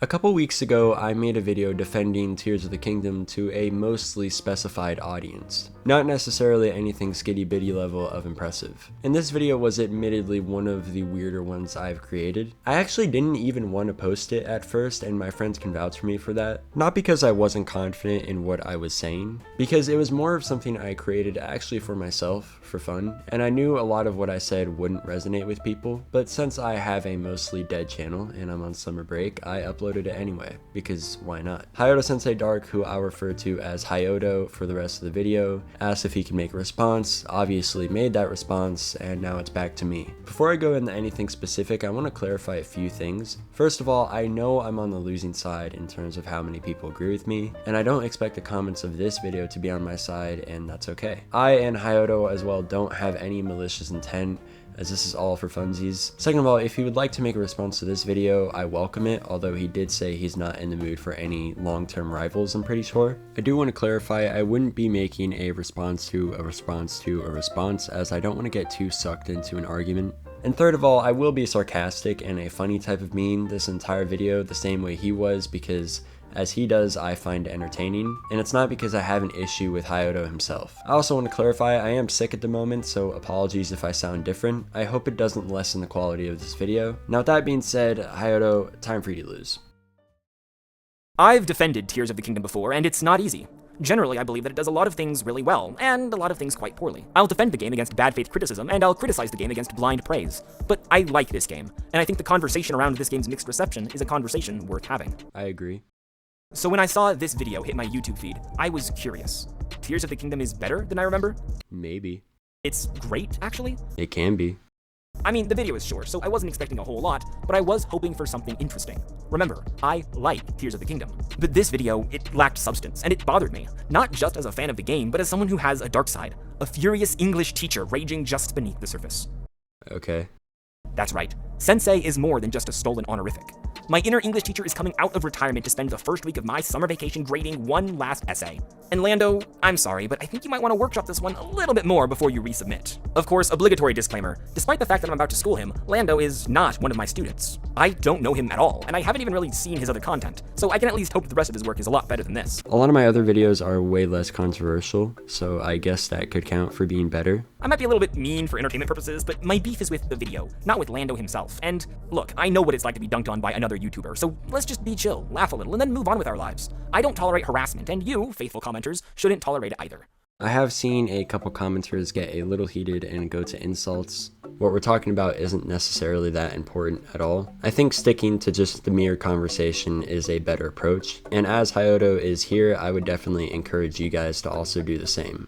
A couple weeks ago, I made a video defending Tears of the Kingdom to a mostly specified audience. Not necessarily anything skitty bitty level of impressive. And this video was admittedly one of the weirder ones I've created. I actually didn't even want to post it at first, and my friends can vouch for me for that. Not because I wasn't confident in what I was saying, because it was more of something I created actually for myself, for fun, and I knew a lot of what I said wouldn't resonate with people, but since I have a mostly dead channel and I'm on summer break, I uploaded it anyway, because why not? Hayoto Sensei Dark, who I'll refer to as Hayoto for the rest of the video, asked if he could make a response, obviously made that response, and now it's back to me. Before I go into anything specific, I want to clarify a few things. First of all, I know I'm on the losing side in terms of how many people agree with me, and I don't expect the comments of this video to be on my side, and that's okay. I and Hayoto as well don't have any malicious intent, as this is all for funsies. Second of all, if he would like to make a response to this video, I welcome it, although he did say he's not in the mood for any long-term rivals, I'm pretty sure. I do want to clarify, I wouldn't be making a response to a response to a response, as I don't want to get too sucked into an argument. And third of all, I will be sarcastic and a funny type of mean this entire video, the same way he was, because as he does, I find entertaining, and it's not because I have an issue with Hayoto himself. I also want to clarify, I am sick at the moment, so apologies if I sound different. I hope it doesn't lessen the quality of this video. Now with that being said, Hayoto, time for you to lose. I've defended Tears of the Kingdom before, and it's not easy. Generally, I believe that it does a lot of things really well, and a lot of things quite poorly. I'll defend the game against bad faith criticism, and I'll criticize the game against blind praise. But I like this game, and I think the conversation around this game's mixed reception is a conversation worth having. I agree. So when I saw this video hit my YouTube feed, I was curious. Tears of the Kingdom is better than I remember? Maybe. It's great, actually? It can be. I mean, the video is short, so I wasn't expecting a whole lot, but I was hoping for something interesting. Remember, I like Tears of the Kingdom. But this video, it lacked substance, and it bothered me. Not just as a fan of the game, but as someone who has a dark side. A furious English teacher raging just beneath the surface. Okay. That's right. Sensei is more than just a stolen honorific. My inner English teacher is coming out of retirement to spend the first week of my summer vacation grading one last essay. And Lando, I'm sorry, but I think you might want to workshop this one a little bit more before you resubmit. Of course, obligatory disclaimer, despite the fact that I'm about to school him, Lando is not one of my students. I don't know him at all, and I haven't even really seen his other content, so I can at least hope that the rest of his work is a lot better than this. A lot of my other videos are way less controversial, so I guess that could count for being better. I might be a little bit mean for entertainment purposes, but my beef is with the video, not with Lando himself. And look, I know what it's like to be dunked on by another YouTuber, so let's just be chill, laugh a little, and then move on with our lives. I don't tolerate harassment, and you, faithful commenters, shouldn't tolerate it either. I have seen a couple commenters get a little heated and go to insults. What we're talking about isn't necessarily that important at all. I think sticking to just the mere conversation is a better approach, and as Hayoto is here, I would definitely encourage you guys to also do the same.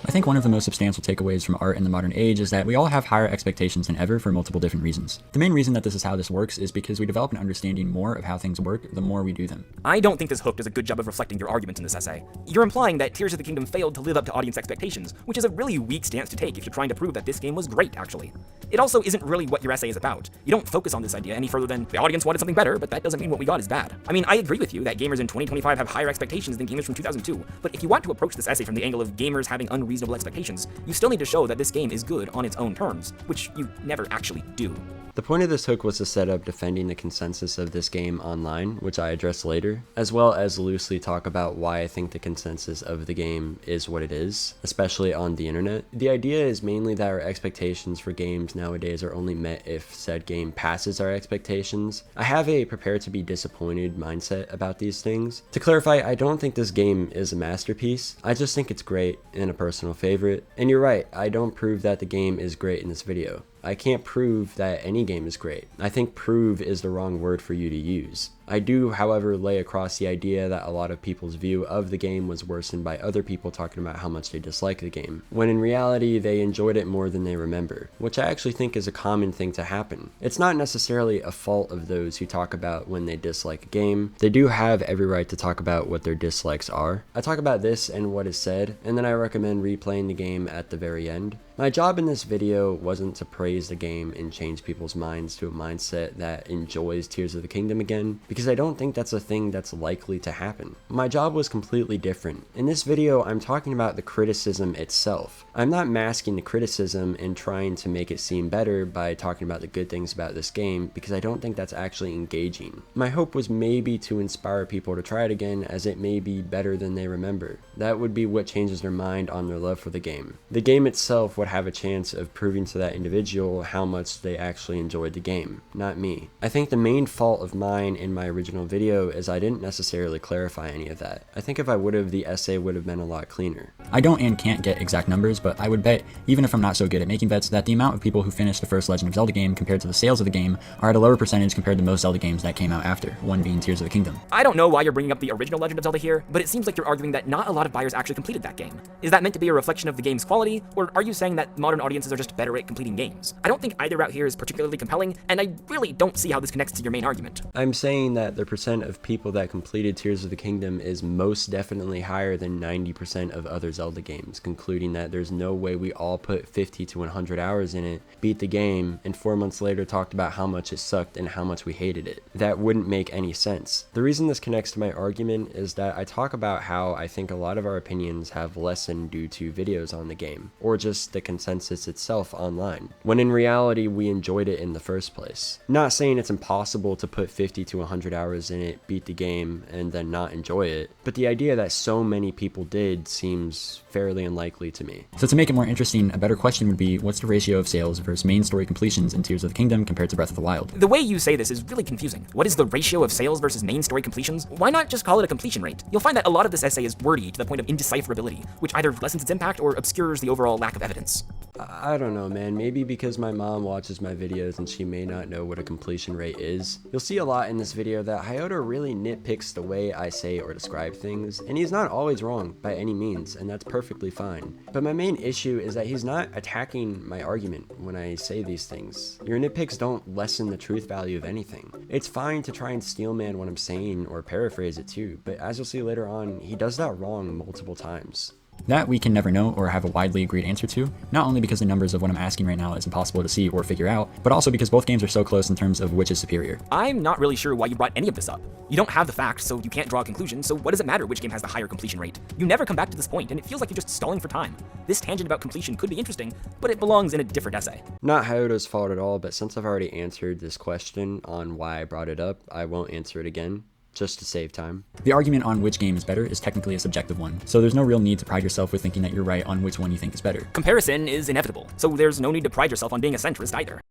I think one of the most substantial takeaways from art in the modern age is that we all have higher expectations than ever for multiple different reasons. The main reason that this is how this works is because we develop an understanding more of how things work the more we do them. I don't think this hook does a good job of reflecting your arguments in this essay. You're implying that Tears of the Kingdom failed to live up to audience expectations, which is a really weak stance to take if you're trying to prove that this game was great, actually. It also isn't really what your essay is about. You don't focus on this idea any further than the audience wanted something better, but that doesn't mean what we got is bad. I mean, I agree with you that gamers in 2025 have higher expectations than gamers from 2002, but if you want to approach this essay from the angle of gamers having unreasonable expectations, you still need to show that this game is good on its own terms, which you never actually do. The point of this hook was to set up defending the consensus of this game online, which I address later, as well as loosely talk about why I think the consensus of the game is what it is, especially on the internet. The idea is mainly that our expectations for games nowadays are only met if said game passes our expectations. I have a prepare to be disappointed mindset about these things. To clarify, I don't think this game is a masterpiece. I just think it's great and a personal favorite. And you're right, I don't prove that the game is great in this video. I can't prove that any game is great. I think prove is the wrong word for you to use. I do, however, lay across the idea that a lot of people's view of the game was worsened by other people talking about how much they dislike the game, when in reality they enjoyed it more than they remember, which I actually think is a common thing to happen. It's not necessarily a fault of those who talk about when they dislike a game. They do have every right to talk about what their dislikes are. I talk about this and what is said, and then I recommend replaying the game at the very end. My job in this video wasn't to praise the game and change people's minds to a mindset that enjoys Tears of the Kingdom again, because I don't think that's a thing that's likely to happen. My job was completely different. In this video, I'm talking about the criticism itself. I'm not masking the criticism and trying to make it seem better by talking about the good things about this game, because I don't think that's actually engaging. My hope was maybe to inspire people to try it again, as it may be better than they remember. That would be what changes their mind on their love for the game. The game itself would have a chance of proving to that individual how much they actually enjoyed the game, not me. I think the main fault of mine in my original video is I didn't necessarily clarify any of that. I think if I would have, the essay would have been a lot cleaner. I don't and can't get exact numbers, but I would bet, even if I'm not so good at making bets, that the amount of people who finished the first Legend of Zelda game compared to the sales of the game are at a lower percentage compared to most Zelda games that came out after, one being Tears of the Kingdom. I don't know why you're bringing up the original Legend of Zelda here, but it seems like you're arguing that not a lot of buyers actually completed that game. Is that meant to be a reflection of the game's quality, or are you saying that modern audiences are just better at completing games? I don't think either route here is particularly compelling, and I really don't see how this connects to your main argument. I'm saying that the percent of people that completed Tears of the Kingdom is most definitely higher than 90% of other Zelda games, concluding that there's no way we all put 50 to 100 hours in it, beat the game, and 4 months later talked about how much it sucked and how much we hated it. That wouldn't make any sense. The reason this connects to my argument is that I talk about how I think a lot of our opinions have lessened due to videos on the game, or just the consensus itself online, when in reality we enjoyed it in the first place. Not saying it's impossible to put 50 to 100 hours in it, beat the game, and then not enjoy it, but the idea that so many people did seems fairly unlikely to me. So to make it more interesting, a better question would be, what's the ratio of sales versus main story completions in Tears of the Kingdom compared to Breath of the Wild? The way you say this is really confusing. What is the ratio of sales versus main story completions? Why not just call it a completion rate? You'll find that a lot of this essay is wordy to the point of indecipherability, which either lessens its impact or obscures the overall lack of evidence. I don't know, man. Maybe because my mom watches my videos and she may not know what a completion rate is. You'll see a lot in this video that Hyota really nitpicks the way I say or describe things, and he's not always wrong by any means, and that's perfectly fine. But my main issue is that he's not attacking my argument when I say these things. Your nitpicks don't lessen the truth value of anything. It's fine to try and steelman what I'm saying or paraphrase it too, but as you'll see later on, he does that wrong multiple times. That we can never know or have a widely agreed answer to, not only because the numbers of what I'm asking right now is impossible to see or figure out, but also because both games are so close in terms of which is superior. I'm not really sure why you brought any of this up. You don't have the facts, so you can't draw a conclusion, so what does it matter which game has the higher completion rate? You never come back to this point, and it feels like you're just stalling for time. This tangent about completion could be interesting, but it belongs in a different essay. Not Hyota's fault at all, but since I've already answered this question on why I brought it up, I won't answer it again, just to save time. The argument on which game is better is technically a subjective one, so there's no real need to pride yourself with thinking that you're right on which one you think is better. Comparison is inevitable, so there's no need to pride yourself on being a centrist either.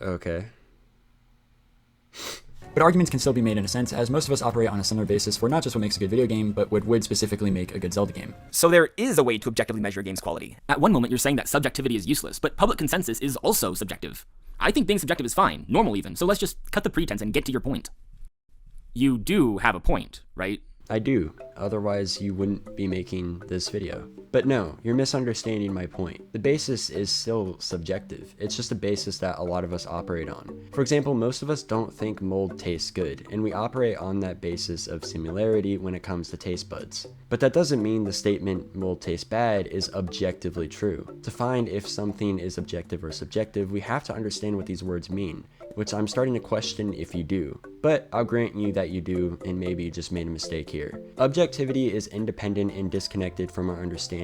Okay. But arguments can still be made in a sense, as most of us operate on a similar basis for not just what makes a good video game, but what would specifically make a good Zelda game. So there is a way to objectively measure a game's quality. At one moment you're saying that subjectivity is useless, but public consensus is also subjective. I think being subjective is fine, normal even, so let's just cut the pretense and get to your point. You do have a point, right? I do, otherwise you wouldn't be making this video. But no, you're misunderstanding my point. The basis is still subjective. It's just a basis that a lot of us operate on. For example, most of us don't think mold tastes good, and we operate on that basis of similarity when it comes to taste buds. But that doesn't mean the statement mold tastes bad is objectively true. To find if something is objective or subjective, we have to understand what these words mean, which I'm starting to question if you do. But I'll grant you that you do, and maybe you just made a mistake here. Objectivity is independent and disconnected from our understanding.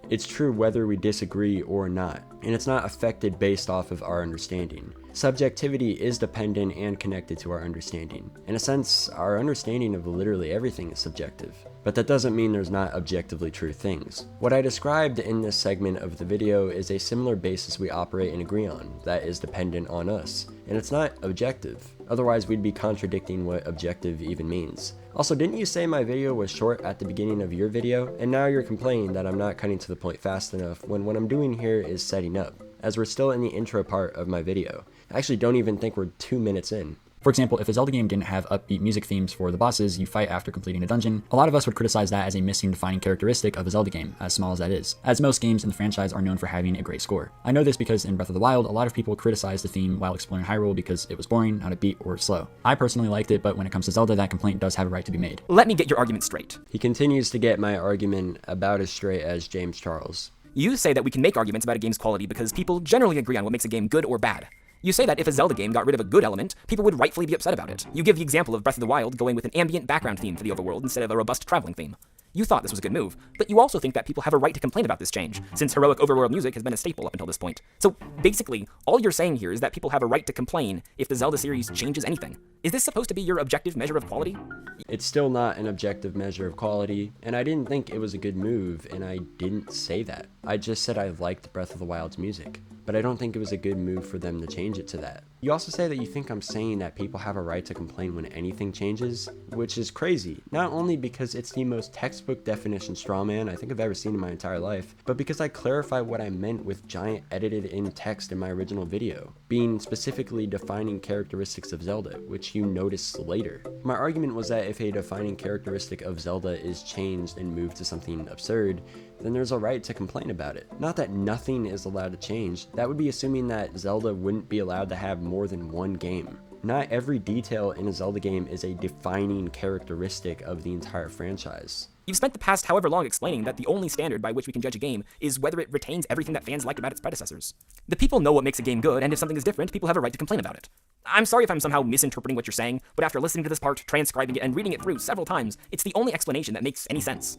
It's true whether we disagree or not, and it's not affected based off of our understanding. Subjectivity is dependent and connected to our understanding. In a sense, our understanding of literally everything is subjective. But that doesn't mean there's not objectively true things. What I described in this segment of the video is a similar basis we operate and agree on that is dependent on us, and it's not objective. Otherwise, we'd be contradicting what objective even means. Also, didn't you say my video was short at the beginning of your video? And now you're complaining that I'm not cutting to the point fast enough when what I'm doing here is setting up, as we're still in the intro part of my video. I actually don't even think we're 2 minutes in. For example, if a Zelda game didn't have upbeat music themes for the bosses you fight after completing a dungeon, a lot of us would criticize that as a missing defining characteristic of a Zelda game, as small as that is, as most games in the franchise are known for having a great score. I know this because in Breath of the Wild, a lot of people criticized the theme while exploring Hyrule because it was boring, not upbeat, or slow. I personally liked it, but when it comes to Zelda, that complaint does have a right to be made. Let me get your argument straight. He continues to get my argument about as straight as James Charles. You say that we can make arguments about a game's quality because people generally agree on what makes a game good or bad. You say that if a Zelda game got rid of a good element, people would rightfully be upset about it. You give the example of Breath of the Wild going with an ambient background theme for the overworld instead of a robust traveling theme. You thought this was a good move, but you also think that people have a right to complain about this change, since heroic overworld music has been a staple up until this point. So basically, all you're saying here is that people have a right to complain if the Zelda series changes anything. Is this supposed to be your objective measure of quality? It's still not an objective measure of quality, and I didn't think it was a good move, and I didn't say that. I just said I liked Breath of the Wild's music, but I don't think it was a good move for them to change it to that. You also say that you think I'm saying that people have a right to complain when anything changes, which is crazy, not only because it's the most textbook definition strawman I think I've ever seen in my entire life, but because I clarify what I meant with giant edited in text in my original video, being specifically defining characteristics of Zelda, which you noticed later. My argument was that if a defining characteristic of Zelda is changed and moved to something absurd, then there's a right to complain about it. Not that nothing is allowed to change, that would be assuming that Zelda wouldn't be allowed to have more than one game. Not every detail in a Zelda game is a defining characteristic of the entire franchise. You've spent the past however long explaining that the only standard by which we can judge a game is whether it retains everything that fans liked about its predecessors. The people know what makes a game good, and if something is different, people have a right to complain about it. I'm sorry if I'm somehow misinterpreting what you're saying, but after listening to this part, transcribing it, and reading it through several times, it's the only explanation that makes any sense.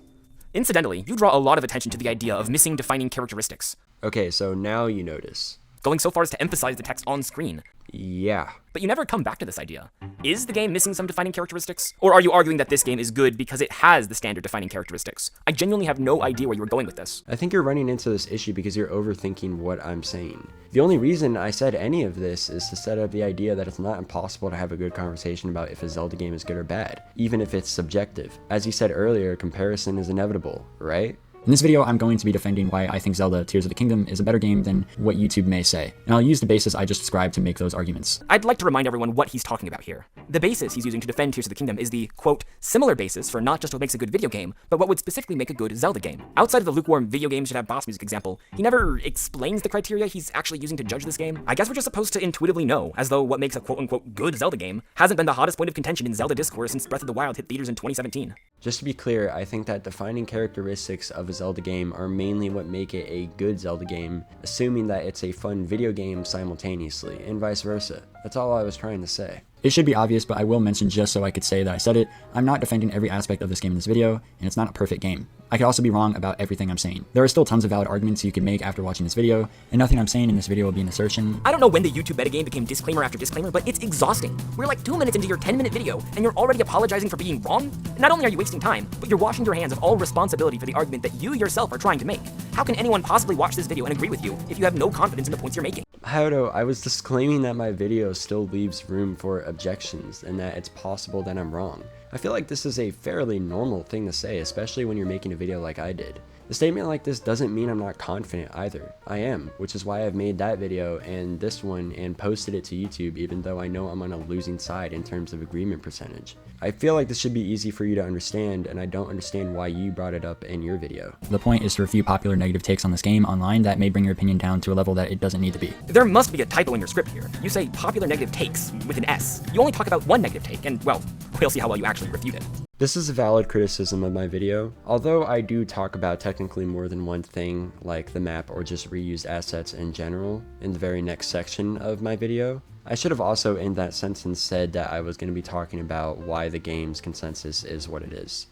Incidentally, you draw a lot of attention to the idea of missing defining characteristics. Okay, so now you notice. Going so far as to emphasize the text on screen. Yeah. But you never come back to this idea. Is the game missing some defining characteristics? Or are you arguing that this game is good because it has the standard defining characteristics? I genuinely have no idea where you were going with this. I think you're running into this issue because you're overthinking what I'm saying. The only reason I said any of this is to set up the idea that it's not impossible to have a good conversation about if a Zelda game is good or bad, even if it's subjective. As you said earlier, comparison is inevitable, right? In this video, I'm going to be defending why I think Zelda Tears of the Kingdom is a better game than what YouTube may say, and I'll use the basis I just described to make those arguments. I'd like to remind everyone what he's talking about here. The basis he's using to defend Tears of the Kingdom is the, quote, similar basis for not just what makes a good video game, but what would specifically make a good Zelda game. Outside of the lukewarm video game should have boss music example, he never explains the criteria he's actually using to judge this game. I guess we're just supposed to intuitively know, as though what makes a quote-unquote good Zelda game hasn't been the hottest point of contention in Zelda discourse since Breath of the Wild hit theaters in 2017. Just to be clear, I think that defining characteristics of a Zelda game are mainly what make it a good Zelda game, assuming that it's a fun video game simultaneously, and vice versa. That's all I was trying to say. It should be obvious, but I will mention just so I could say that I said it, I'm not defending every aspect of this game in this video, and it's not a perfect game. I could also be wrong about everything I'm saying. There are still tons of valid arguments you can make after watching this video, and nothing I'm saying in this video will be an assertion. I don't know when the YouTube metagame became disclaimer after disclaimer, but it's exhausting. We're like 2 minutes into your 10-minute video, and you're already apologizing for being wrong? Not only are you wasting time, but you're washing your hands of all responsibility for the argument that you yourself are trying to make. How can anyone possibly watch this video and agree with you if you have no confidence in the points you're making? Haruto, I was disclaiming that my video still leaves room for objections and that it's possible that I'm wrong. I feel like this is a fairly normal thing to say, especially when you're making a video like I did. A statement like this doesn't mean I'm not confident either. I am, which is why I've made that video and this one and posted it to YouTube even though I know I'm on a losing side in terms of agreement percentage. I feel like this should be easy for you to understand, and I don't understand why you brought it up in your video. The point is to refute popular negative takes on this game online that may bring your opinion down to a level that it doesn't need to be. There must be a typo in your script here. You say popular negative takes with an S. You only talk about one negative take, and well, we'll see how well you actually refute it. This is a valid criticism of my video. Although I do talk about technically more than one thing, like the map or just reused assets in general, in the very next section of my video, I should have also in that sentence said that I was going to be talking about why the game's consensus is what it is.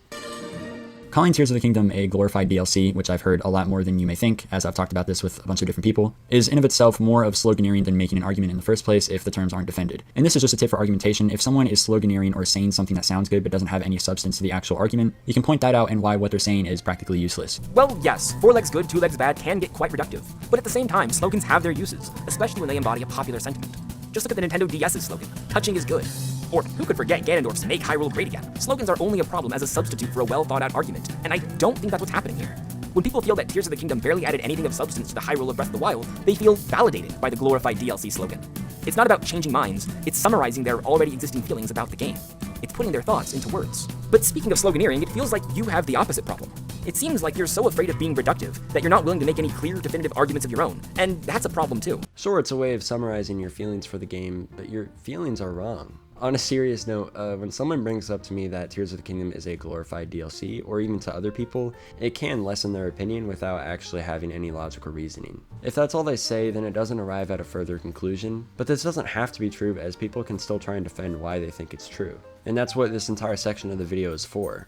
Calling Tears of the Kingdom a glorified DLC, which I've heard a lot more than you may think, as I've talked about this with a bunch of different people, is in of itself more of sloganeering than making an argument in the first place if the terms aren't defended. And this is just a tip for argumentation. If someone is sloganeering or saying something that sounds good but doesn't have any substance to the actual argument, you can point that out and why what they're saying is practically useless. Well, yes, 4 legs good, 2 legs bad can get quite reductive. But at the same time, slogans have their uses, especially when they embody a popular sentiment. Just look at the Nintendo DS's slogan, touching is good. Or who could forget Ganondorf's Make Hyrule Great Again? Slogans are only a problem as a substitute for a well-thought-out argument, and I don't think that's what's happening here. When people feel that Tears of the Kingdom barely added anything of substance to the Hyrule of Breath of the Wild, they feel validated by the glorified DLC slogan. It's not about changing minds, it's summarizing their already existing feelings about the game. It's putting their thoughts into words. But speaking of sloganeering, it feels like you have the opposite problem. It seems like you're so afraid of being reductive that you're not willing to make any clear, definitive arguments of your own, and that's a problem too. Sure, it's a way of summarizing your feelings for the game, but your feelings are wrong. On a serious note, when someone brings up to me that Tears of the Kingdom is a glorified DLC, or even to other people, it can lessen their opinion without actually having any logical reasoning. If that's all they say, then it doesn't arrive at a further conclusion, but this doesn't have to be true, as people can still try and defend why they think it's true. And that's what this entire section of the video is for.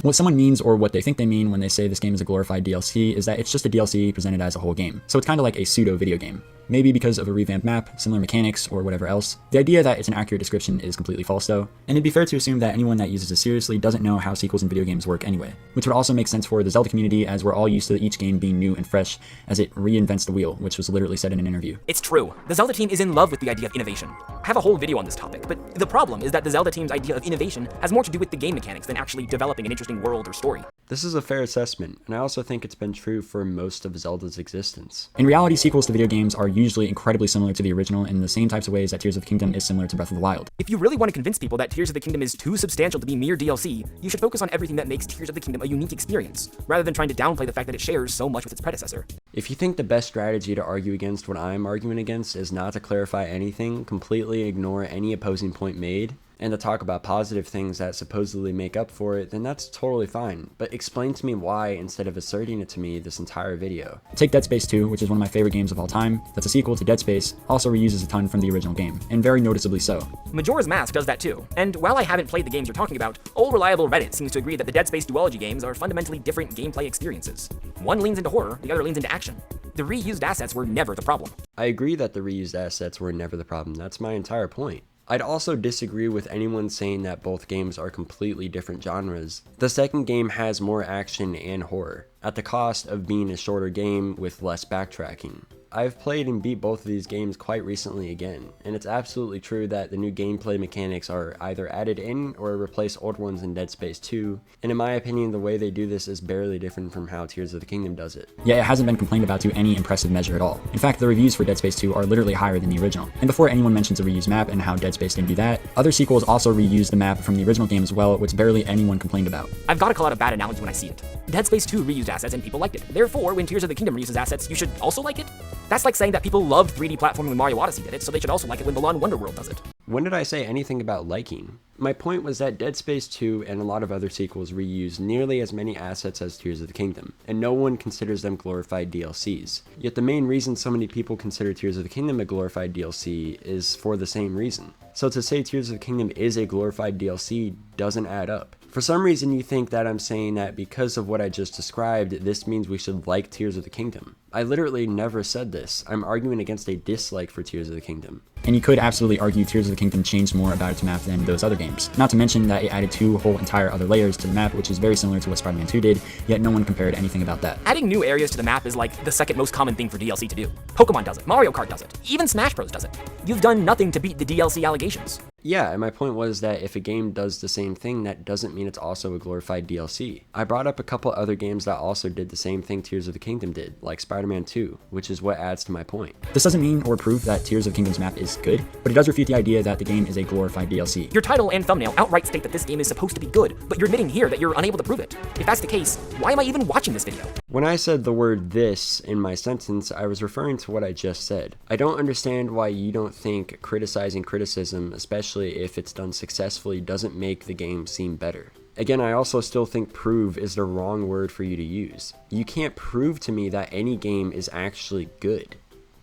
What someone means, or what they think they mean when they say this game is a glorified DLC, is that it's just a DLC presented as a whole game. So it's kind of like a pseudo video game. Maybe because of a revamped map, similar mechanics, or whatever else. The idea that it's an accurate description is completely false though, and it'd be fair to assume that anyone that uses it seriously doesn't know how sequels in video games work anyway, which would also make sense for the Zelda community, as we're all used to each game being new and fresh, as it reinvents the wheel, which was literally said in an interview. It's true. The Zelda team is in love with the idea of innovation. I have a whole video on this topic, but the problem is that the Zelda team's idea of innovation has more to do with the game mechanics than actually developing an interesting world or story. This is a fair assessment, and I also think it's been true for most of Zelda's existence. In reality, sequels to video games are usually incredibly similar to the original in the same types of ways that Tears of the Kingdom is similar to Breath of the Wild. If you really want to convince people that Tears of the Kingdom is too substantial to be mere DLC, you should focus on everything that makes Tears of the Kingdom a unique experience, rather than trying to downplay the fact that it shares so much with its predecessor. If you think the best strategy to argue against what I'm arguing against is not to clarify anything, completely ignore any opposing point made, and to talk about positive things that supposedly make up for it, then that's totally fine. But explain to me why instead of asserting it to me this entire video. Take Dead Space 2, which is one of my favorite games of all time, that's a sequel to Dead Space, also reuses a ton from the original game, and very noticeably so. Majora's Mask does that too, and while I haven't played the games you're talking about, old reliable Reddit seems to agree that the Dead Space duology games are fundamentally different gameplay experiences. One leans into horror, the other leans into action. The reused assets were never the problem. I agree that the reused assets were never the problem, that's my entire point. I'd also disagree with anyone saying that both games are completely different genres. The second game has more action and horror, at the cost of being a shorter game with less backtracking. I've played and beat both of these games quite recently again, and it's absolutely true that the new gameplay mechanics are either added in or replace old ones in Dead Space 2, and in my opinion the way they do this is barely different from how Tears of the Kingdom does it. Yeah, it hasn't been complained about to any impressive measure at all. In fact, the reviews for Dead Space 2 are literally higher than the original. And before anyone mentions a reused map and how Dead Space didn't do that, other sequels also reused the map from the original game as well, which barely anyone complained about. I've got to call out a bad analogy when I see it. Dead Space 2 reused assets and people liked it. Therefore, when Tears of the Kingdom reuses assets, you should also like it? That's like saying that people loved 3D platforming when Mario Odyssey did it, so they should also like it when Balan Wonderworld does it. When did I say anything about liking? My point was that Dead Space 2 and a lot of other sequels reuse nearly as many assets as Tears of the Kingdom, and no one considers them glorified DLCs. Yet the main reason so many people consider Tears of the Kingdom a glorified DLC is for the same reason. So to say Tears of the Kingdom is a glorified DLC doesn't add up. For some reason you think that I'm saying that because of what I just described, this means we should like Tears of the Kingdom. I literally never said this. I'm arguing against a dislike for Tears of the Kingdom. And you could absolutely argue Tears of the Kingdom changed more about its map than those other games. Not to mention that it added two whole entire other layers to the map, which is very similar to what Spider-Man 2 did, yet no one compared anything about that. Adding new areas to the map is like the second most common thing for DLC to do. Pokemon does it, Mario Kart does it, even Smash Bros does it. You've done nothing to beat the DLC allegations. Yeah, and my point was that if a game does the same thing, that doesn't mean it's also a glorified DLC. I brought up a couple other games that also did the same thing Tears of the Kingdom did, like Spider-Man 2, which is what adds to my point. This doesn't mean or prove that Tears of the Kingdom's map is good, but it does refute the idea that the game is a glorified DLC. Your title and thumbnail outright state that this game is supposed to be good, but you're admitting here that you're unable to prove it. If that's the case, why am I even watching this video? When I said the word "this" in my sentence, I was referring to what I just said. I don't understand why you don't think criticizing criticism, especially if it's done successfully, doesn't make the game seem better. Again, I also still think prove is the wrong word for you to use. You can't prove to me that any game is actually good,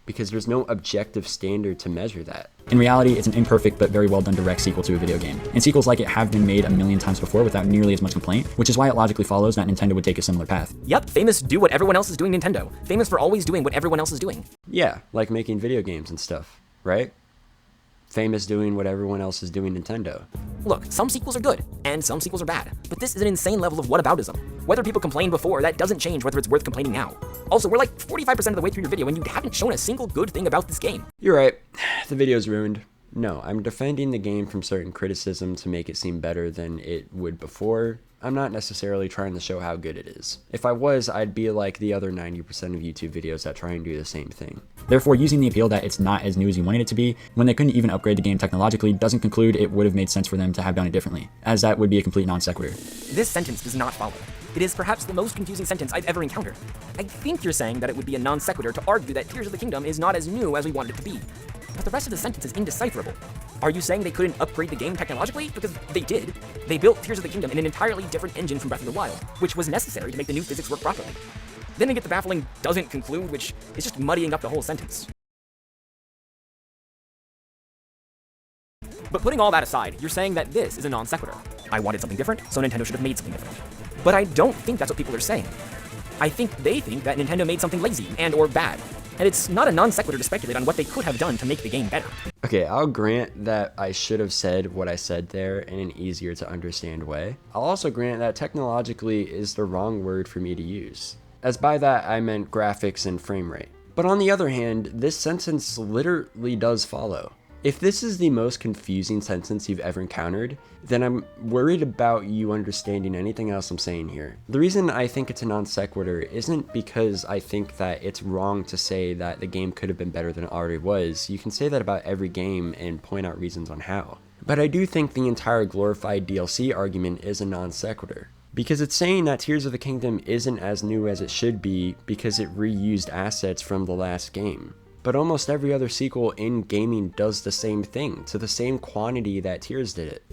because there's no objective standard to measure that. In reality, it's an imperfect but very well done direct sequel to a video game, and sequels like it have been made a million times before without nearly as much complaint, which is why it logically follows that Nintendo would take a similar path. Yep, famous do what everyone else is doing Nintendo. Famous for always doing what everyone else is doing. Yeah, like making video games and stuff, right? Famous doing what everyone else is doing Nintendo. Look, some sequels are good, and some sequels are bad, but this is an insane level of whataboutism. Whether people complained before, that doesn't change whether it's worth complaining now. Also, we're like 45% of the way through your video and you haven't shown a single good thing about this game. You're right, the video's ruined. No, I'm defending the game from certain criticism to make it seem better than it would before. I'm not necessarily trying to show how good it is. If I was, I'd be like the other 90% of YouTube videos that try and do the same thing. Therefore, using the appeal that it's not as new as you wanted it to be, when they couldn't even upgrade the game technologically, doesn't conclude it would have made sense for them to have done it differently, as that would be a complete non sequitur. This sentence does not follow. It is perhaps the most confusing sentence I've ever encountered. I think you're saying that it would be a non sequitur to argue that Tears of the Kingdom is not as new as we wanted it to be. but the rest of the sentence is indecipherable. Are you saying they couldn't upgrade the game technologically? Because they did. They built Tears of the Kingdom in an entirely different engine from Breath of the Wild, which was necessary to make the new physics work properly. Then we get the baffling doesn't conclude, which is just muddying up the whole sentence. But putting all that aside, you're saying that this is a non sequitur. I wanted something different, so Nintendo should have made something different. But I don't think that's what people are saying. I think they think that Nintendo made something lazy and or bad. And it's not a non sequitur to speculate on what they could have done to make the game better. Okay, I'll grant that I should have said what I said there in an easier to understand way. I'll also grant that technologically is the wrong word for me to use, as by that I meant graphics and frame rate. But on the other hand, this sentence literally does follow. If this is the most confusing sentence you've ever encountered, then I'm worried about you understanding anything else I'm saying here. The reason I think it's a non sequitur isn't because I think that it's wrong to say that the game could have been better than it already was. You can say that about every game and point out reasons on how. But I do think the entire glorified DLC argument is a non sequitur, because it's saying that Tears of the Kingdom isn't as new as it should be because it reused assets from the last game. But almost every other sequel in gaming does the same thing, to the same quantity that Tears did it.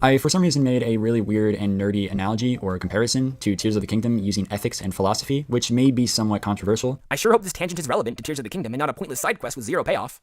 I, for some reason, made a really weird and nerdy analogy or comparison to Tears of the Kingdom using ethics and philosophy, which may be somewhat controversial. I sure hope this tangent is relevant to Tears of the Kingdom and not a pointless side quest with zero payoff.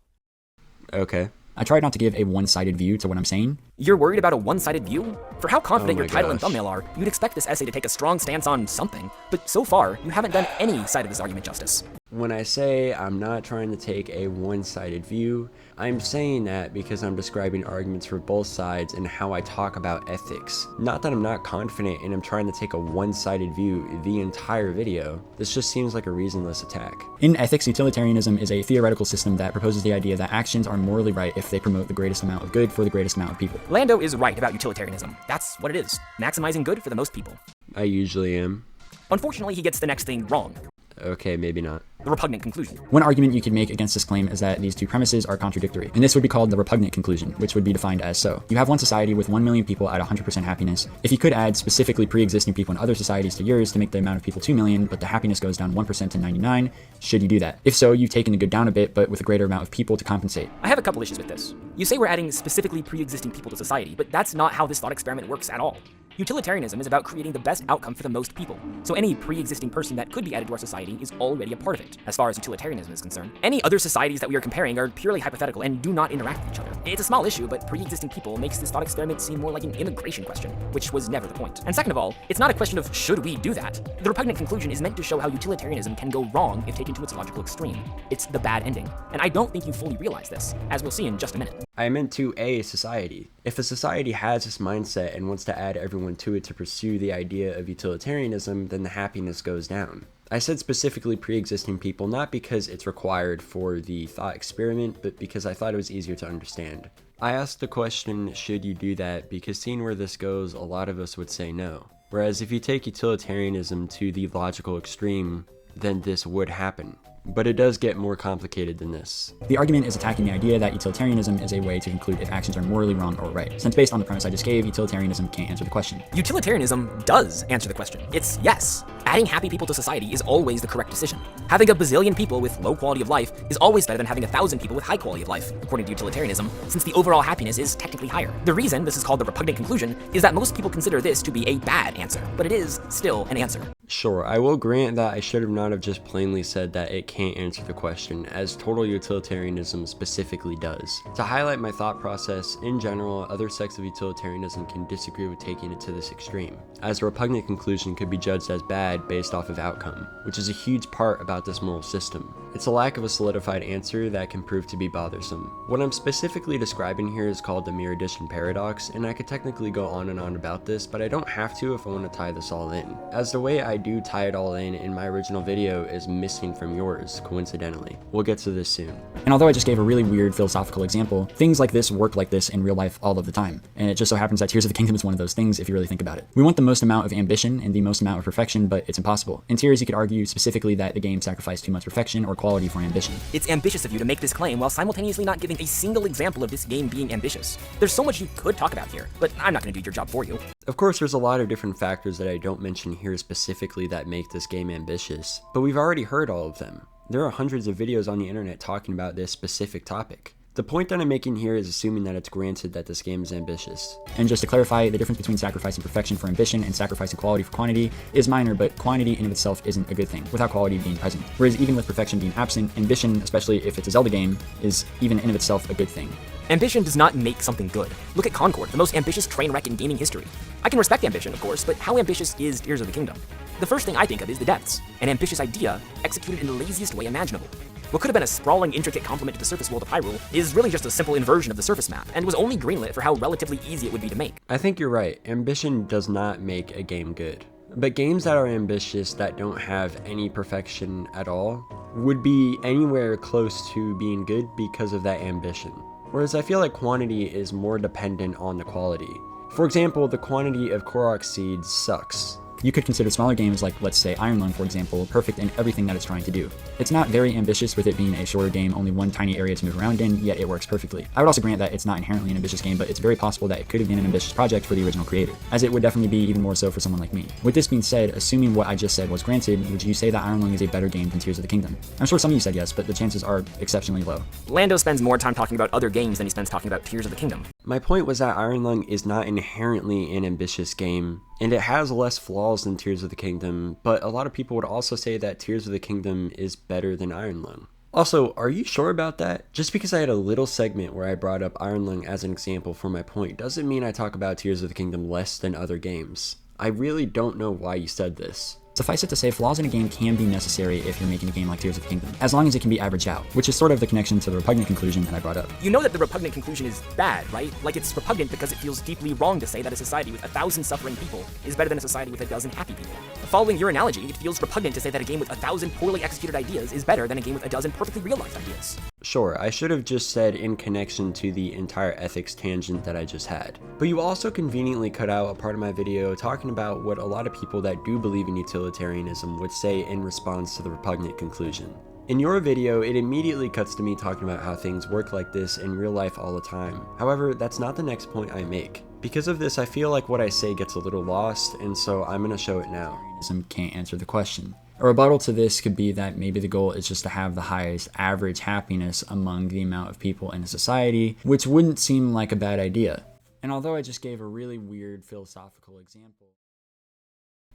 Okay. I tried not to give a one-sided view to what I'm saying. You're worried about a one-sided view? For how confident Oh your my title and gosh. thumbnail are, you'd expect this essay to take a strong stance on something, but so far, you haven't done any side of this argument justice. When I say I'm not trying to take a one-sided view, I'm saying that because I'm describing arguments for both sides and how I talk about ethics. Not that I'm not confident and I'm trying to take a one-sided view the entire video. This just seems like a reasonless attack. In ethics, utilitarianism is a theoretical system that proposes the idea that actions are morally right if they promote the greatest amount of good for the greatest amount of people. Lando is right about utilitarianism. That's what it is. Maximizing good for the most people. I usually am. Unfortunately, he gets the next thing wrong. Okay, maybe not. The repugnant conclusion. One argument you could make against this claim is that these two premises are contradictory, and this would be called the repugnant conclusion, which would be defined as so. You have one society with 1 million people at 100% happiness. If you could add specifically pre-existing people in other societies to yours to make the amount of people 2 million, but the happiness goes down 1% to 99, should you do that? If so, you've taken the good down a bit, but with a greater amount of people to compensate. I have a couple issues with this. You say we're adding specifically pre-existing people to society, but that's not how this thought experiment works at all. Utilitarianism is about creating the best outcome for the most people, so any pre-existing person that could be added to our society is already a part of it, as far as utilitarianism is concerned. Any other societies that we are comparing are purely hypothetical and do not interact with each other. It's a small issue, but pre-existing people makes this thought experiment seem more like an immigration question, which was never the point. And second of all, it's not a question of should we do that. The repugnant conclusion is meant to show how utilitarianism can go wrong if taken to its logical extreme. It's the bad ending, and I don't think you fully realize this, as we'll see in just a minute. I meant to a society. If a society has this mindset and wants to add everyone to it to pursue the idea of utilitarianism, then the happiness goes down. I said specifically pre-existing people not because it's required for the thought experiment, but because I thought it was easier to understand. I asked the question, should you do that, because seeing where this goes, a lot of us would say no. Whereas if you take utilitarianism to the logical extreme, then this would happen. But it does get more complicated than this. The argument is attacking the idea that utilitarianism is a way to conclude if actions are morally wrong or right. Since based on the premise I just gave, utilitarianism can't answer the question. Utilitarianism does answer the question. It's yes. Adding happy people to society is always the correct decision. Having a bazillion people with low quality of life is always better than having 1,000 people with high quality of life, according to utilitarianism, since the overall happiness is technically higher. The reason this is called the repugnant conclusion is that most people consider this to be a bad answer, but it is still an answer. Sure, I will grant that I should have not have just plainly said that it can't answer the question, as total utilitarianism specifically does. To highlight my thought process, in general, other sects of utilitarianism can disagree with taking it to this extreme, as a repugnant conclusion could be judged as bad based off of outcome, which is a huge part about this moral system. It's a lack of a solidified answer that can prove to be bothersome. What I'm specifically describing here is called the mere addition paradox, and I could technically go on and on about this, but I don't have to if I want to tie this all in, as the way I do tie it all in my original video is missing from yours, coincidentally. We'll get to this soon. And although I just gave a really weird philosophical example, things like this work like this in real life all of the time. And it just so happens that Tears of the Kingdom is one of those things if you really think about it. We want the most amount of ambition and the most amount of perfection, but it's impossible. In Tears, you could argue specifically that the game sacrificed too much perfection or quality for ambition. It's ambitious of you to make this claim while simultaneously not giving a single example of this game being ambitious. There's so much you could talk about here, but I'm not going to do your job for you. Of course, there's a lot of different factors that I don't mention here specifically that make this game ambitious, but we've already heard all of them. There are hundreds of videos on the internet talking about this specific topic. The point that I'm making here is assuming that it's granted that this game is ambitious. And just to clarify, the difference between sacrificing perfection for ambition and sacrificing quality for quantity is minor, but quantity in of itself isn't a good thing, without quality being present. Whereas even with perfection being absent, ambition, especially if it's a Zelda game, is even in of itself a good thing. Ambition does not make something good. Look at Concord, the most ambitious train wreck in gaming history. I can respect ambition, of course, but how ambitious is Tears of the Kingdom? The first thing I think of is the depths, an ambitious idea executed in the laziest way imaginable. What could have been a sprawling, intricate complement to the surface world of Hyrule is really just a simple inversion of the surface map, and was only greenlit for how relatively easy it would be to make. I think you're right. Ambition does not make a game good. But games that are ambitious that don't have any perfection at all would be anywhere close to being good because of that ambition. Whereas I feel like quantity is more dependent on the quality. For example, the quantity of Korok seeds sucks. You could consider smaller games like, let's say, Iron Lung, for example, perfect in everything that it's trying to do. It's not very ambitious with it being a shorter game, only one tiny area to move around in, yet it works perfectly. I would also grant that it's not inherently an ambitious game, but it's very possible that it could have been an ambitious project for the original creator, as it would definitely be even more so for someone like me. With this being said, assuming what I just said was granted, would you say that Iron Lung is a better game than Tears of the Kingdom? I'm sure some of you said yes, but the chances are exceptionally low. Lando spends more time talking about other games than he spends talking about Tears of the Kingdom. My point was that Iron Lung is not inherently an ambitious game, and it has less flaws than Tears of the Kingdom, but a lot of people would also say that Tears of the Kingdom is better than Iron Lung. Also, are you sure about that? Just because I had a little segment where I brought up Iron Lung as an example for my point doesn't mean I talk about Tears of the Kingdom less than other games. I really don't know why you said this. Suffice it to say, flaws in a game can be necessary if you're making a game like Tears of the Kingdom, as long as it can be averaged out, which is sort of the connection to the repugnant conclusion that I brought up. You know that the repugnant conclusion is bad, right? Like, it's repugnant because it feels deeply wrong to say that a society with 1,000 suffering people is better than a society with 12 happy people. Following your analogy, it feels repugnant to say that a game with 1,000 poorly executed ideas is better than a game with 12 perfectly realized ideas. Sure, I should have just said in connection to the entire ethics tangent that I just had. But you also conveniently cut out a part of my video talking about what a lot of people that do believe in utilitarianism would say in response to the repugnant conclusion. In your video, it immediately cuts to me talking about how things work like this in real life all the time. However, that's not the next point I make. Because of this, I feel like what I say gets a little lost, and so I'm gonna show it now. Can't answer the question. A rebuttal to this could be that maybe the goal is just to have the highest average happiness among the amount of people in a society, which wouldn't seem like a bad idea. And although I just gave a really weird philosophical example,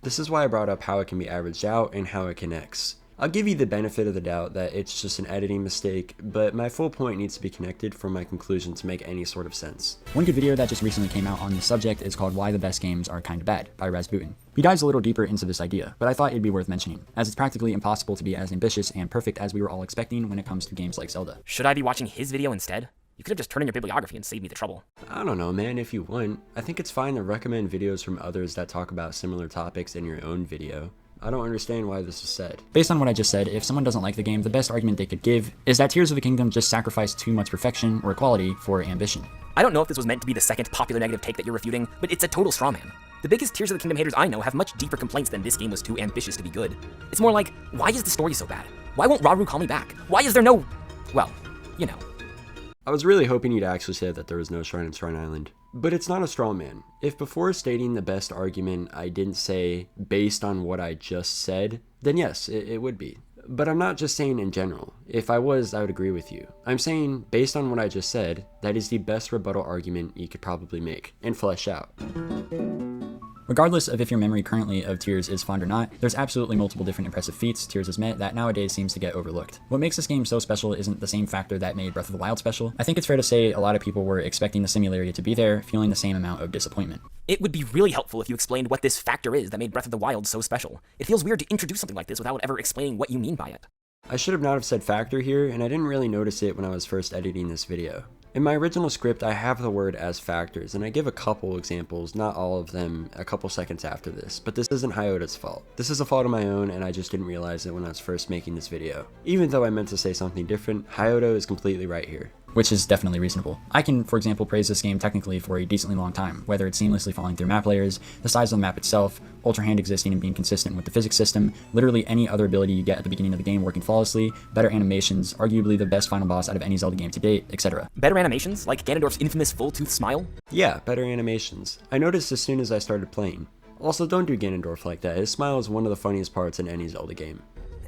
this is why I brought up how it can be averaged out and how it connects. I'll give you the benefit of the doubt that it's just an editing mistake, but my full point needs to be connected for my conclusion to make any sort of sense. One good video that just recently came out on this subject is called Why the Best Games Are Kinda Bad by Rasputin. He dives a little deeper into this idea, but I thought it'd be worth mentioning, as it's practically impossible to be as ambitious and perfect as we were all expecting when it comes to games like Zelda. Should I be watching his video instead? You could have just turned in your bibliography and saved me the trouble. I don't know, man, if you want. I think it's fine to recommend videos from others that talk about similar topics in your own video. I don't understand why this is said. Based on what I just said, if someone doesn't like the game, the best argument they could give is that Tears of the Kingdom just sacrificed too much perfection or equality for ambition. I don't know if this was meant to be the second popular negative take that you're refuting, but it's a total straw man. The biggest Tears of the Kingdom haters I know have much deeper complaints than this game was too ambitious to be good. It's more like, why is the story so bad? Why won't Rauru call me back? Why is there no... well, you know. I was really hoping you'd actually say that there was no shrine in Shrine Island. But it's not a straw man. If before stating the best argument I didn't say based on what I just said, then yes, it would be. But I'm not just saying in general. If I was, I would agree with you. I'm saying, based on what I just said, that is the best rebuttal argument you could probably make and flesh out. Regardless of if your memory currently of Tears is fond or not, there's absolutely multiple different impressive feats Tears has met that nowadays seems to get overlooked. What makes this game so special isn't the same factor that made Breath of the Wild special. I think it's fair to say a lot of people were expecting the similarity to be there, feeling the same amount of disappointment. It would be really helpful if you explained what this factor is that made Breath of the Wild so special. It feels weird to introduce something like this without ever explaining what you mean by it. I should have not have said factor here, and I didn't really notice it when I was first editing this video. In my original script, I have the word as factors, and I give a couple examples, not all of them, a couple seconds after this, but this isn't Hyota's fault. This is a fault of my own, and I just didn't realize it when I was first making this video. Even though I meant to say something different, Hyota is completely right here. Which is definitely reasonable. I can, for example, praise this game technically for a decently long time, whether it's seamlessly falling through map layers, the size of the map itself, Ultra Hand existing and being consistent with the physics system, literally any other ability you get at the beginning of the game working flawlessly, better animations, arguably the best final boss out of any Zelda game to date, etc. Better animations? Like Ganondorf's infamous full-tooth smile? Yeah, better animations. I noticed as soon as I started playing. Also, don't do Ganondorf like that. His smile is one of the funniest parts in any Zelda game.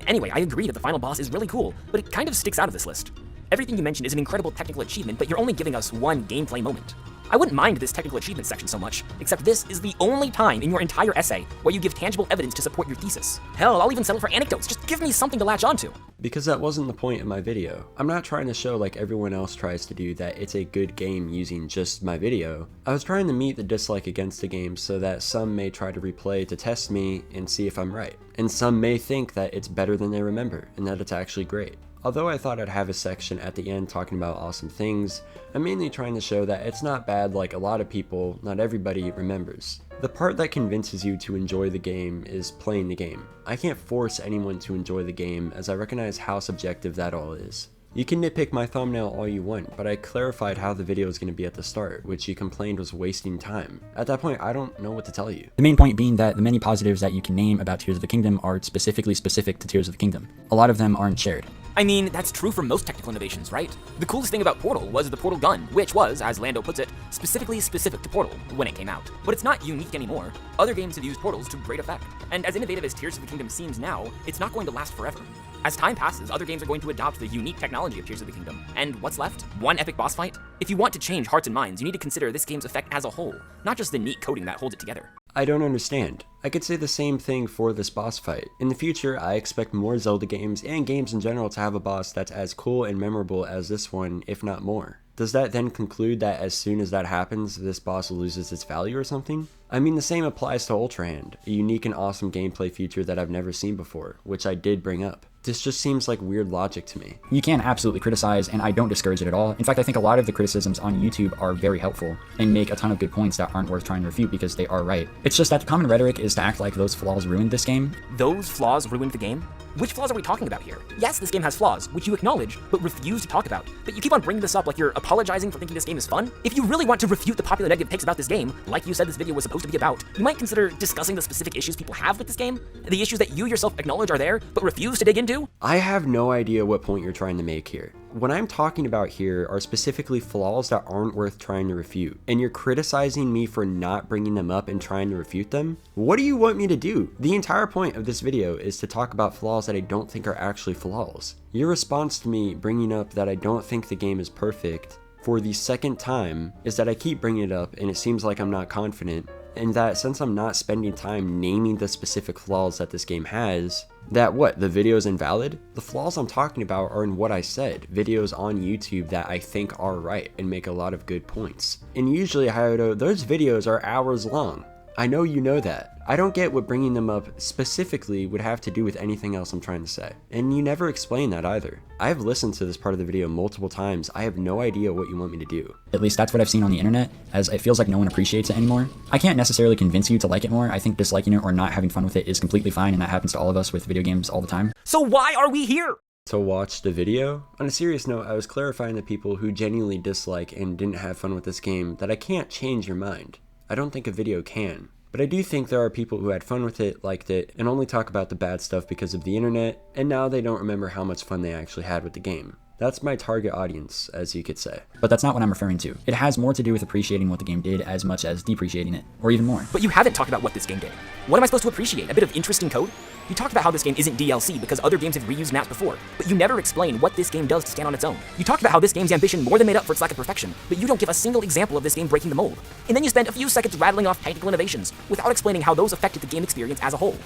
Anyway, I agree that the final boss is really cool, but it kind of sticks out of this list. Everything you mentioned is an incredible technical achievement, but you're only giving us one gameplay moment. I wouldn't mind this technical achievement section so much, except this is the only time in your entire essay where you give tangible evidence to support your thesis. Hell, I'll even settle for anecdotes, just give me something to latch onto. Because that wasn't the point of my video. I'm not trying to show, like everyone else tries to do, that it's a good game using just my video. I was trying to meet the dislike against the game so that some may try to replay to test me and see if I'm right. And some may think that it's better than they remember, and that it's actually great. Although I thought I'd have a section at the end talking about awesome things, I'm mainly trying to show that it's not bad like a lot of people, not everybody, remembers. The part that convinces you to enjoy the game is playing the game. I can't force anyone to enjoy the game, as I recognize how subjective that all is. You can nitpick my thumbnail all you want, but I clarified how the video is going to be at the start, which you complained was wasting time. At that point, I don't know what to tell you. The main point being that the many positives that you can name about Tears of the Kingdom are specifically specific to Tears of the Kingdom. A lot of them aren't shared. I mean, that's true for most technical innovations, right? The coolest thing about Portal was the Portal gun, which was, as Lando puts it, specifically specific to Portal when it came out. But it's not unique anymore. Other games have used portals to great effect. And as innovative as Tears of the Kingdom seems now, it's not going to last forever. As time passes, other games are going to adopt the unique technology of Tears of the Kingdom. And what's left? One epic boss fight? If you want to change hearts and minds, you need to consider this game's effect as a whole, not just the neat coding that holds it together. I don't understand. I could say the same thing for this boss fight. In the future, I expect more Zelda games and games in general to have a boss that's as cool and memorable as this one, if not more. Does that then conclude that as soon as that happens, this boss loses its value or something? I mean, the same applies to Ultra Hand, a unique and awesome gameplay feature that I've never seen before, which I did bring up. This just seems like weird logic to me. You can absolutely criticize, and I don't discourage it at all. In fact, I think a lot of the criticisms on YouTube are very helpful and make a ton of good points that aren't worth trying to refute because they are right. It's just that the common rhetoric is to act like those flaws ruined this game. Those flaws ruined the game? Which flaws are we talking about here? Yes, this game has flaws, which you acknowledge, but refuse to talk about. But you keep on bringing this up like you're apologizing for thinking this game is fun? If you really want to refute the popular negative takes about this game, like you said this video was supposed to be about, you might consider discussing the specific issues people have with this game, the issues that you yourself acknowledge are there, but refuse to dig into. I have no idea what point you're trying to make here. What I'm talking about here are specifically flaws that aren't worth trying to refute, and you're criticizing me for not bringing them up and trying to refute them? What do you want me to do? The entire point of this video is to talk about flaws that I don't think are actually flaws. Your response to me bringing up that I don't think the game is perfect for the second time is that I keep bringing it up and it seems like I'm not confident, and that since I'm not spending time naming the specific flaws that this game has, that what, the video is invalid? The flaws I'm talking about are in what I said, videos on YouTube that I think are right and make a lot of good points. And usually, Hayato, those videos are hours long. I know you know that. I don't get what bringing them up specifically would have to do with anything else I'm trying to say. And you never explain that either. I've listened to this part of the video multiple times. I have no idea what you want me to do. At least that's what I've seen on the internet, as it feels like no one appreciates it anymore. I can't necessarily convince you to like it more. I think disliking it or not having fun with it is completely fine, and that happens to all of us with video games all the time. So why are we here? To watch the video? On a serious note, I was clarifying to people who genuinely dislike and didn't have fun with this game that I can't change your mind. I don't think a video can. But I do think there are people who had fun with it, liked it, and only talk about the bad stuff because of the internet, and now they don't remember how much fun they actually had with the game. That's my target audience, as you could say. But that's not what I'm referring to. It has more to do with appreciating what the game did as much as depreciating it, or even more. But you haven't talked about what this game did. What am I supposed to appreciate? A bit of interesting code? You talked about how this game isn't DLC because other games have reused maps before, but you never explain what this game does to stand on its own. You talked about how this game's ambition more than made up for its lack of perfection, but you don't give a single example of this game breaking the mold. And then you spend a few seconds rattling off technical innovations without explaining how those affected the game experience as a whole.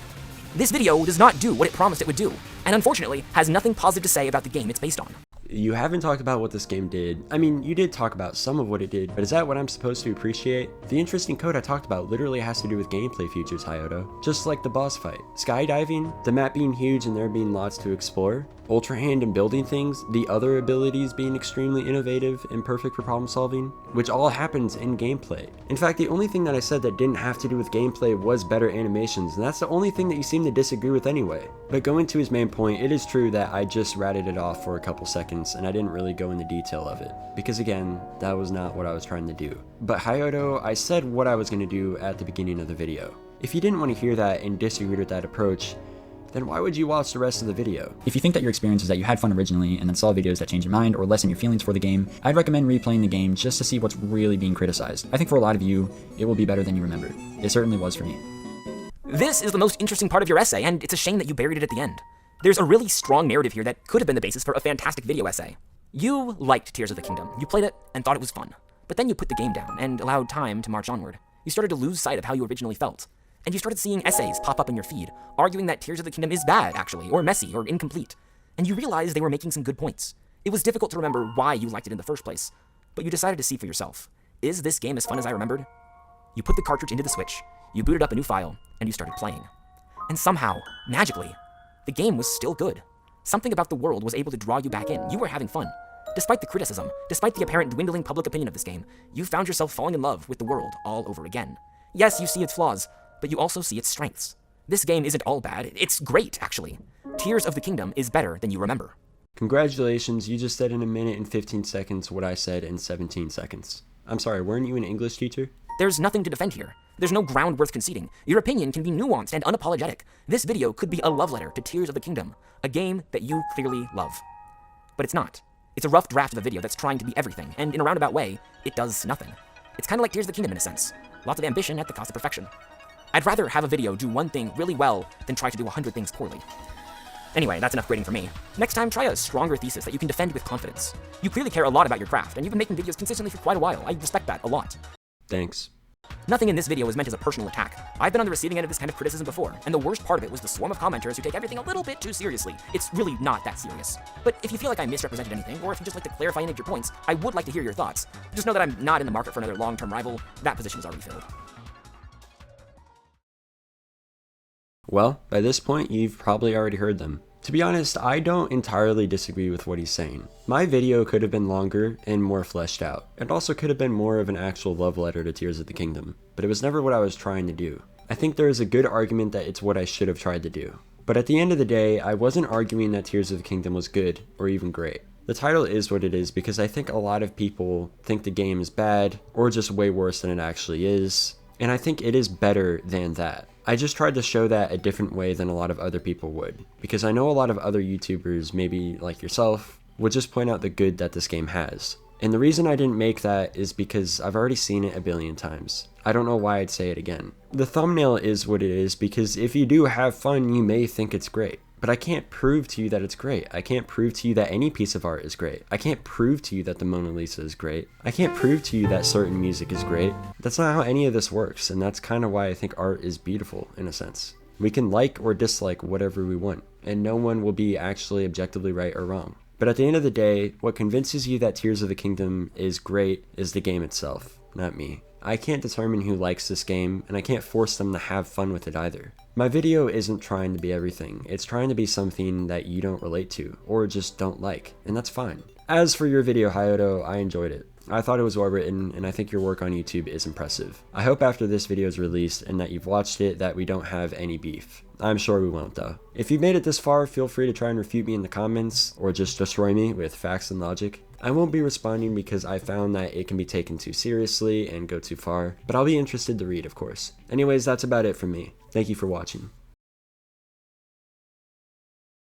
This video does not do what it promised it would do, and unfortunately has nothing positive to say about the game it's based on. You haven't talked about what this game did. I mean, you did talk about some of what it did, but is that what I'm supposed to appreciate? The interesting code I talked about literally has to do with gameplay features, Hayato. Just like the boss fight. Skydiving, the map being huge and there being lots to explore, Ultra Hand and building things, the other abilities being extremely innovative and perfect for problem solving, which all happens in gameplay. In fact, the only thing that I said that didn't have to do with gameplay was better animations, and that's the only thing that you seem to disagree with anyway. But going to his main point, it is true that I just ratted it off for a couple seconds and I didn't really go into detail of it. Because again, that was not what I was trying to do. But Hayato, I said what I was going to do at the beginning of the video. If you didn't want to hear that and disagreed with that approach, then why would you watch the rest of the video? If you think that your experience is that you had fun originally and then saw videos that change your mind or lessen your feelings for the game, I'd recommend replaying the game just to see what's really being criticized. I think for a lot of you, it will be better than you remember. It certainly was for me. This is the most interesting part of your essay, and it's a shame that you buried it at the end. There's a really strong narrative here that could have been the basis for a fantastic video essay. You liked Tears of the Kingdom. You played it and thought it was fun. But then you put the game down and allowed time to march onward. You started to lose sight of how you originally felt. And you started seeing essays pop up in your feed, arguing that Tears of the Kingdom is bad, actually, or messy, or incomplete. And you realized they were making some good points. It was difficult to remember why you liked it in the first place, but you decided to see for yourself. Is this game as fun as I remembered? You put the cartridge into the Switch, you booted up a new file, and you started playing. And somehow, magically, the game was still good. Something about the world was able to draw you back in. You were having fun. Despite the criticism, despite the apparent dwindling public opinion of this game, you found yourself falling in love with the world all over again. Yes, you see its flaws, but you also see its strengths. This game isn't all bad, it's great, actually. Tears of the Kingdom is better than you remember. Congratulations, you just said in a minute and 15 seconds what I said in 17 seconds. I'm sorry, weren't you an English teacher? There's nothing to defend here. There's no ground worth conceding. Your opinion can be nuanced and unapologetic. This video could be a love letter to Tears of the Kingdom, a game that you clearly love. But it's not. It's a rough draft of a video that's trying to be everything, and in a roundabout way, it does nothing. It's kind of like Tears of the Kingdom in a sense. Lots of ambition at the cost of perfection. I'd rather have a video do one thing really well than try to do 100 things poorly. Anyway, that's enough grading for me. Next time, try a stronger thesis that you can defend with confidence. You clearly care a lot about your craft, and you've been making videos consistently for quite a while. I respect that a lot. Thanks. Nothing in this video was meant as a personal attack. I've been on the receiving end of this kind of criticism before, and the worst part of it was the swarm of commenters who take everything a little bit too seriously. It's really not that serious. But if you feel like I misrepresented anything, or if you just like to clarify any of your points, I would like to hear your thoughts. Just know that I'm not in the market for another long-term rival. That position is already filled. Well, by this point, you've probably already heard them. To be honest, I don't entirely disagree with what he's saying. My video could have been longer and more fleshed out. It also could have been more of an actual love letter to Tears of the Kingdom, but it was never what I was trying to do. I think there is a good argument that it's what I should have tried to do. But at the end of the day, I wasn't arguing that Tears of the Kingdom was good or even great. The title is what it is because I think a lot of people think the game is bad or just way worse than it actually is, and I think it is better than that. I just tried to show that a different way than a lot of other people would, because I know a lot of other YouTubers, maybe like yourself, would just point out the good that this game has. And the reason I didn't make that is because I've already seen it a billion times. I don't know why I'd say it again. The thumbnail is what it is because if you do have fun, you may think it's great. But I can't prove to you that it's great. I can't prove to you that any piece of art is great. I can't prove to you that the Mona Lisa is great. I can't prove to you that certain music is great. That's not how any of this works, and that's kind of why I think art is beautiful, in a sense. We can like or dislike whatever we want, and no one will be actually objectively right or wrong. But at the end of the day, what convinces you that Tears of the Kingdom is great is the game itself, not me. I can't determine who likes this game, and I can't force them to have fun with it either. My video isn't trying to be everything, it's trying to be something that you don't relate to, or just don't like, and that's fine. As for your video, Hayato, I enjoyed it. I thought it was well written, and I think your work on YouTube is impressive. I hope after this video is released and that you've watched it that we don't have any beef. I'm sure we won't though. If you've made it this far, feel free to try and refute me in the comments, or just destroy me with facts and logic. I won't be responding because I found that it can be taken too seriously and go too far, but I'll be interested to read, of course. Anyways, that's about it from me. Thank you for watching.